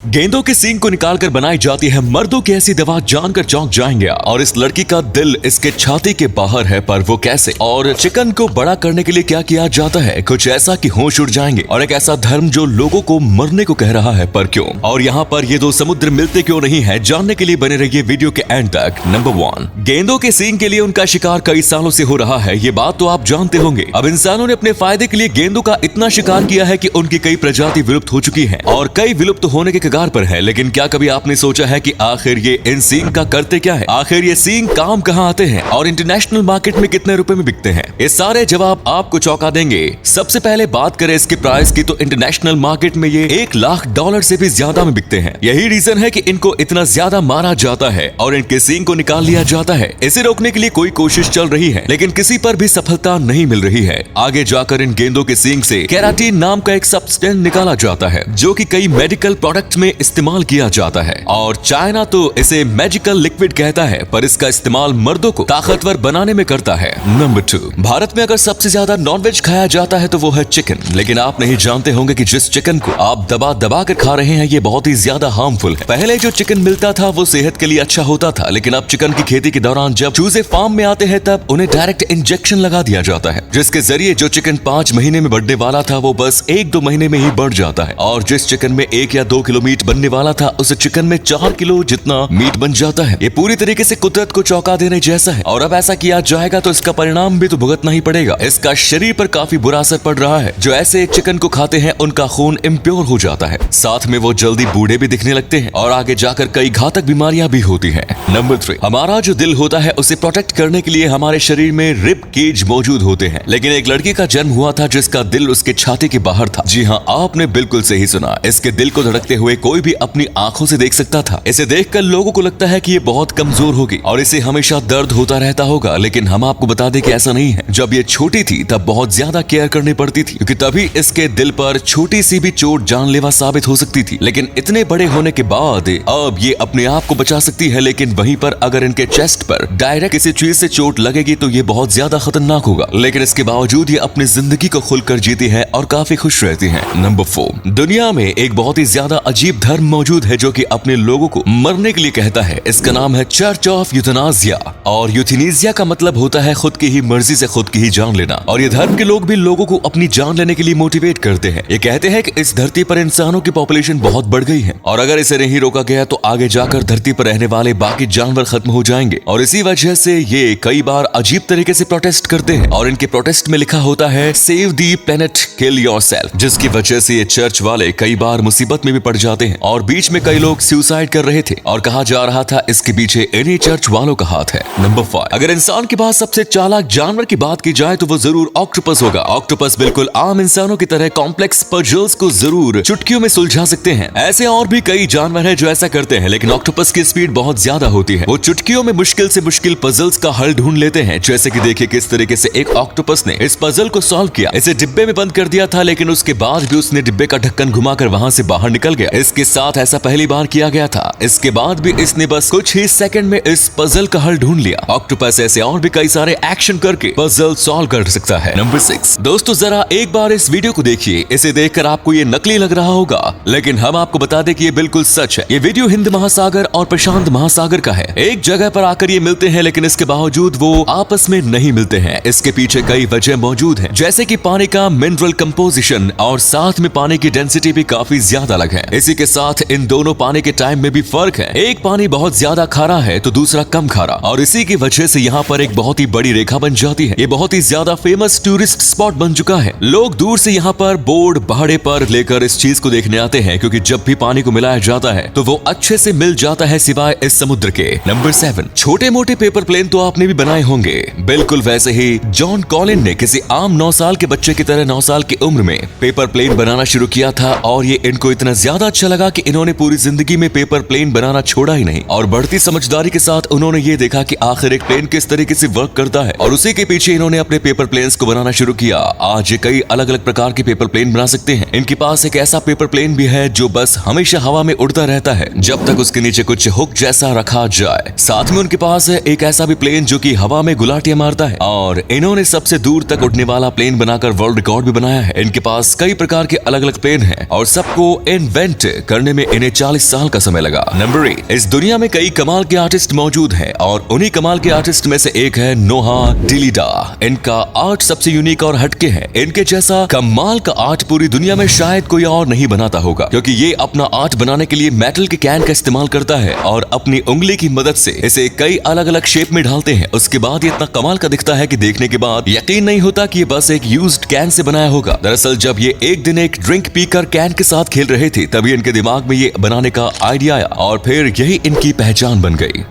गेंदों के सींग को निकालकर बनाई जाती है मर्दों की ऐसी दवा जानकर चौंक जाएंगे। और इस लड़की का दिल इसके छाती के बाहर है, पर वो कैसे? और चिकन को बड़ा करने के लिए क्या किया जाता है? कुछ ऐसा कि होश उड़ जाएंगे। और एक ऐसा धर्म जो लोगों को मरने को कह रहा है, पर क्यों? और यहाँ पर ये दो समुद्र मिलते क्यों नहीं है? जानने के लिए बने रहिए वीडियो के एंड तक। नंबर 1, गेंदों के सींग के लिए उनका शिकार कई सालों से हो रहा है, ये बात तो आप जानते होंगे। अब इंसानों ने अपने फायदे के लिए गेंदों का इतना शिकार किया है कि उनकी कई प्रजाति विलुप्त हो चुकी है और कई विलुप्त होने के कगार पर है। लेकिन क्या कभी आपने सोचा है कि आखिर ये इन सींग का करते क्या है? आखिर ये सींग काम कहाँ आते हैं और इंटरनेशनल मार्केट में कितने रुपए में बिकते हैं? ये सारे जवाब आपको चौंका देंगे। सबसे पहले बात करें इसके प्राइस की, तो इंटरनेशनल मार्केट में ये $1 लाख से भी ज्यादा में बिकते हैं। यही रीजन है कि इनको इतना ज्यादा मारा जाता है और इनके सींग को निकाल लिया जाता है। इसे रोकने के लिए कोई कोशिश चल रही है, लेकिन किसी पर भी सफलता नहीं मिल रही है। आगे जाकर इन गेंदों के सींग से केराटिन नाम का एक सब्सटेंस निकाला जाता है, जो कि कई मेडिकल प्रोडक्ट में इस्तेमाल किया जाता है। और चाइना तो इसे मैजिकल लिक्विड कहता है, पर इसका इस्तेमाल मर्दों को ताकतवर बनाने में करता है। नंबर 2, भारत में अगर सबसे ज्यादा नॉनवेज खाया जाता है तो वो है चिकन। लेकिन आप नहीं जानते होंगे कि जिस चिकन को आप दबा दबा कर खा रहे हैं, ये बहुत ही ज्यादा हार्मफुल है। पहले जो चिकन मिलता था वो सेहत के लिए अच्छा होता था, लेकिन अब चिकन की खेती के दौरान जब चूजे फार्म में आते हैं तब उन्हें डायरेक्ट इंजेक्शन लगा दिया जाता है, जिसके जरिए जो चिकन 5 महीने में बढ़ने वाला था वो बस 1-2 महीने में ही बढ़ जाता है। और जिस चिकन में 1 या 2 किलो मीट बनने वाला था, उस चिकन में 4 किलो जितना मीट बन जाता है। ये पूरी तरीके से कुदरत को चौंका देने जैसा है। और अब ऐसा किया जाएगा तो इसका परिणाम भी तो भुगतना ही पड़ेगा। इसका शरीर पर काफी बुरा असर पड़ रहा है। जो ऐसे चिकन को खाते हैं उनका खून इम्प्योर हो जाता है, साथ में वो जल्दी बूढ़े भी दिखने लगते हैं और आगे जाकर कई घातक बीमारियां भी होती हैं। नंबर 3, हमारा जो दिल होता है उसे प्रोटेक्ट करने के लिए हमारे शरीर में रिब केज मौजूद होते हैं। लेकिन एक लड़की का जन्म हुआ था जिसका दिल उसके छाती के बाहर था। जी हाँ, आपने बिल्कुल सही सुना। इसके दिल को धड़कते हुए कोई भी अपनी आंखों से देख सकता था। इसे देखकर लोगों को लगता है कि ये बहुत कमजोर होगी और इसे हमेशा दर्द होता रहता होगा, लेकिन हम आपको बता दें कि ऐसा नहीं है। जब ये छोटी थी तब बहुत ज्यादा केयर करनी पड़ती थी, क्योंकि तभी इसके दिल पर छोटी सी भी चोट जानलेवा साबित हो सकती थी। लेकिन इतने बड़े होने के बाद अब ये अपने आप को बचा सकती है। लेकिन वहीं पर अगर इनके चेस्ट पर डायरेक्ट किसी चीज से चोट लगेगी तो ये बहुत ज्यादा खतरनाक होगा। लेकिन इसके बावजूद ये अपनी जिंदगी को खुलकर जीती है और काफी खुश रहती है। नंबर 4, दुनिया में एक बहुत ही ज्यादा अजीब धर्म मौजूद है जो कि अपने लोगों को मरने के लिए कहता है। इसका नाम है चर्च ऑफ यूथनासिया। और यूथनेसिया का मतलब होता है खुद की ही मर्जी से खुद की ही जान लेना। और ये धर्म के लोग भी लोगों को अपनी जान लेने के लिए मोटिवेट करते हैं। ये कहते हैं कि इस धरती पर इंसानों की पॉपुलेशन बहुत बढ़ गई है और अगर इसे नहीं रोका गया तो आगे जाकर धरती पर रहने वाले बाकी जानवर खत्म हो जाएंगे। और इसी वजह से ये कई बार अजीब तरीके से प्रोटेस्ट करते हैं और इनके प्रोटेस्ट में लिखा होता है सेव दी प्लेनेट किल योरसेल्फ, जिसकी वजह से ये चर्च वाले कई बार मुसीबत में भी पड़ जाते हैं। और बीच में कई लोग सुसाइड कर रहे थे और कहा जा रहा था इसके पीछे इन्हीं चर्च वालों का हाथ है। नंबर 5, अगर इंसान के पास सबसे चालाक जानवर की बात की जाए तो वो जरूर ऑक्टोपस होगा। ऑक्टोपस बिल्कुल आम इंसानों की तरह कॉम्प्लेक्स पजल्स को जरूर चुटकियों में सुलझा सकते हैं। ऐसे और भी कई जानवर हैं जो ऐसा करते हैं, लेकिन ऑक्टोपस की स्पीड बहुत ज्यादा होती है। वो चुटकियों में मुश्किल से मुश्किल पजल्स का हल ढूंढ लेते हैं। जैसे कि देखिए किस तरीके से एक ऑक्टोपस ने इस पजल को सॉल्व किया। इसे डिब्बे में बंद कर दिया था, लेकिन उसके बाद भी उसने डिब्बे का ढक्कन घुमाकर वहां से बाहर निकल गया। इसके साथ ऐसा पहली बार किया गया था। इसके बाद भी इसने बस कुछ ही सेकंड में इस पजल का हल ढूंढ लिया। ऑक्टोपस ऐसे और भी कई सारे एक्शन करके पजल सॉल्व कर सकता है। नंबर 6, दोस्तों जरा एक बार इस वीडियो को देखिए। इसे देखकर आपको ये नकली लग रहा होगा, लेकिन हम आपको बता दें कि ये बिल्कुल सच है। ये वीडियो हिंद महासागर और प्रशांत महासागर का है। एक जगह पर आकर ये मिलते हैं, लेकिन इसके बावजूद वो आपस में नहीं मिलते हैं। इसके पीछे कई वजह मौजूद है, जैसे कि पानी का मिनरल कंपोजिशन और साथ में पानी की डेंसिटी भी काफी ज्यादा अलग है। इसी के साथ इन दोनों पानी के टाइम में भी फर्क है। एक पानी बहुत ज्यादा खारा है तो दूसरा कम खारा, और इसी की वजह से यहाँ पर एक बहुत ही बड़ी रेखा बन जाती है। ये बहुत ही ज्यादा फेमस टूरिस्ट स्पॉट बन चुका है। लोग दूर से यहाँ पर बोर्ड भाड़े पर लेकर इस चीज को देखने आते हैं, क्योंकि जब भी पानी को मिलाया जाता है तो वो अच्छे से मिल जाता है, सिवाय इस समुद्र के। नंबर 7, छोटे मोटे पेपर प्लेन तो आपने भी बनाए होंगे। बिल्कुल वैसे ही जॉन कॉलिन ने किसी आम 9 साल के बच्चे की तरह 9 साल की उम्र में पेपर प्लेन बनाना शुरू किया था। और ये इनको इतना ज्यादा अच्छा लगा कि इन्होंने पूरी जिंदगी में पेपर प्लेन बनाना छोड़ा ही नहीं। और बढ़ती समझदारी के साथ उन्होंने ये देखा कि आखिर एक प्लेन किस तरीके से वर्क करता है, और उसी के पीछे इन्होंने अपने पेपर प्लेन्स को बनाना शुरू किया। आज ये कई अलग अलग प्रकार के पेपर प्लेन बना सकते हैं। इनके पास एक ऐसा पेपर प्लेन भी है जो बस हमेशा हवा में उड़ता रहता है जब तक उसके नीचे कुछ हुक जैसा रखा जाए। साथ में उनके पास है एक ऐसा भी प्लेन जो कि हवा में गुलाटियां मारता है। और इन्होंने सबसे दूर तक उड़ने वाला प्लेन बनाकर वर्ल्ड रिकॉर्ड भी बनाया है। इनके पास कई प्रकार के अलग अलग प्लेन हैं और सबको इन्वेंट इसे करने में इन्हें 40 साल का समय लगा। नंबर 8, इस दुनिया में कई कमाल के आर्टिस्ट मौजूद हैं और उन्हीं कमाल के आर्टिस्ट में से एक है नोहा डिलीडा। इनका आर्ट सबसे यूनिक और हटके है। इनके जैसा कमाल का आर्ट पूरी दुनिया में शायद कोई और नहीं बनाता होगा, क्योंकि ये अपना आर्ट बनाने के लिए मेटल के कैन का इस्तेमाल करता है और अपनी उंगली की मदद से इसे कई अलग अलग शेप में ढालते हैं। उसके बाद ये इतना कमाल का दिखता है कि देखने के बाद यकीन नहीं होता कि ये बस एक यूज्ड कैन से बनाया होगा। दरअसल जब ये एक दिन एक ड्रिंक पीकर कैन के साथ खेल रहे थे, तभी इनके दिमाग में ये बनाने का आइडिया आया और फिर यही इनकी पहचान बन गई।